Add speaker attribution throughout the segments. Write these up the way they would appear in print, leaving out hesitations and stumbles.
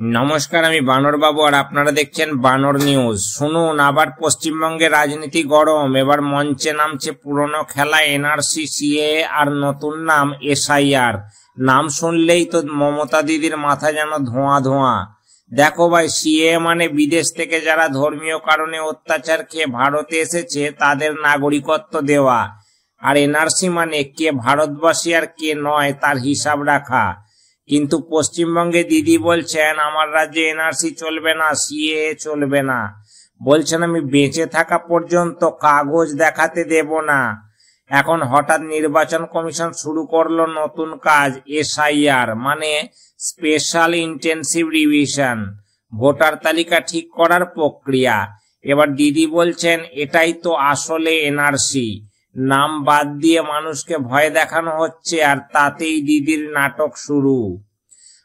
Speaker 1: নমস্কার, আমি বানর বাবু আর আপনারা দেখছেন বানর নিউজ। শুনুন, আবার পশ্চিমবঙ্গে রাজনীতি গরম। এবার মঞ্চে নামছে পুরনো খেলা এনআরসি, সিএ আর নতুন নাম এসআইআর। নাম শুনলেই তো মমতা দিদির মাথা যেন ধোঁয়া ধোঁয়া। দেখো ভাই, সিএ মানে বিদেশ থেকে যারা ধর্মীয় কারণে অত্যাচার খেয়ে ভারতে এসেছে তাদের নাগরিকত্ব দেওয়া। আর এনআরসি মানে কে ভারতবাসী আর কে নয় তার হিসাব রাখা। কিন্তু পশ্চিমবঙ্গে দিদি বলছেন আমার রাজ্যে এনআরসি চলবে না, সিএ চলবে না। বলছেন আমি বেঁচে থাকা পর্যন্ত কাগজ দেখাতে দেব না। এখন হঠাৎ নির্বাচন কমিশন শুরু করলো নতুন কাজ, এসআইআর মানে স্পেশাল ইন্টেনসিভ রিভিশন, ভোটার তালিকা ঠিক করার প্রক্রিয়া। এবার দিদি বলছেন এটাই তো আসলে এনআরসি। নাম বাদ দিয়ে মানুষকে ভয় দেখানো হচ্ছে, আর তাতেই দিদির নাটক শুরু।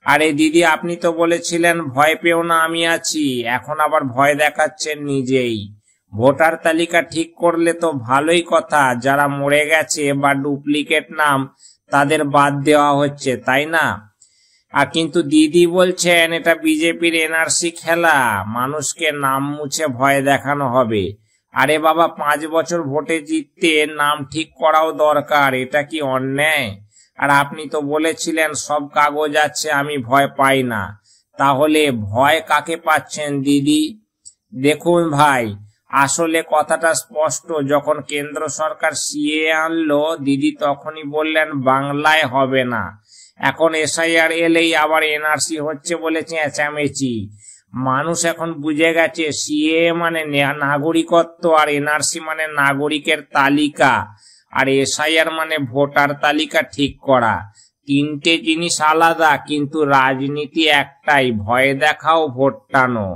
Speaker 1: আরে দিদি, আপনি তো বলেছিলেন ভয় পেও না, আমি আছি। এখন আবার ভয় দেখাচ্ছেন নিজেই। ভোটার তালিকা ঠিক করলে তো ভালোই কথা, যারা মরে গেছে বা ডুপ্লিকেট নাম তাদের বাদ দেওয়া হচ্ছে, তাই না? আর কিন্তু দিদি বলছেন এটা বিজেপির এনআরসি খেলা, মানুষকে নাম মুছে ভয় দেখানো হবে। আরে বাবা, 5 বছর ভোটে জিততে নাম ঠিক করাও দরকার, এটা কি অন্যায়? আর আপনি তো বলেছিলেন সব কাগজ আছে, আমি ভয় পাই না। তাহলে ভয় কাকে পাচ্ছেন দিদি? দেখুন ভাই, আসলে কথাটা স্পষ্ট। যখন কেন্দ্র সরকার সিএ আনলো, দিদি তখনই বললেন বাংলায় হবে না। এখন এসআইআর এলেই আবার এনআরসি হচ্ছে বলে চেঁচামেচি। মানুষ এখন বুঝে গেছে সিএ মানে নাগরিকত্ব, আর এনআরসি মানে নাগরিকের তালিকা, আর এসআইআর মানে ভোটার তালিকা ঠিক করা। তিনটে জিনিস আলাদা, কিন্তু রাজনীতি একটাই, ভয় দেখাও ভোট টানো।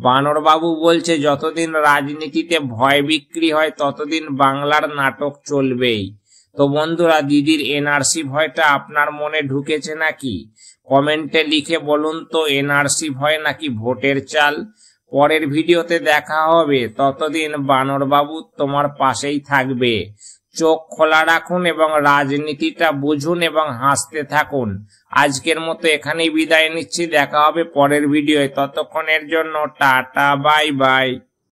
Speaker 1: বানর বাবু বলছে যতদিন রাজনীতিতে ভয় বিক্রি হয় ততদিন বাংলার নাটক চলবেই। তো বন্ধুরা, দিদির এনআরসি ভয়টা আপনার মনে ঢুকেছে নাকি? কমেন্টে লিখে বলুন তো, এনআরসি ভয় নাকি ভোটের চাল? পরের ভিডিওতে দেখা হবে, ততদিন বানর বাবু তোমার পাশেই থাকবে। চোখ খোলা রাখুন এবং রাজনীতিটা বুঝুন এবং হাসতে থাকুন। আজকের মতো এখানেই বিদায় নিচ্ছি, দেখা হবে পরের ভিডিওয়। ততক্ষণের জন্য টাটা, বাই বাই।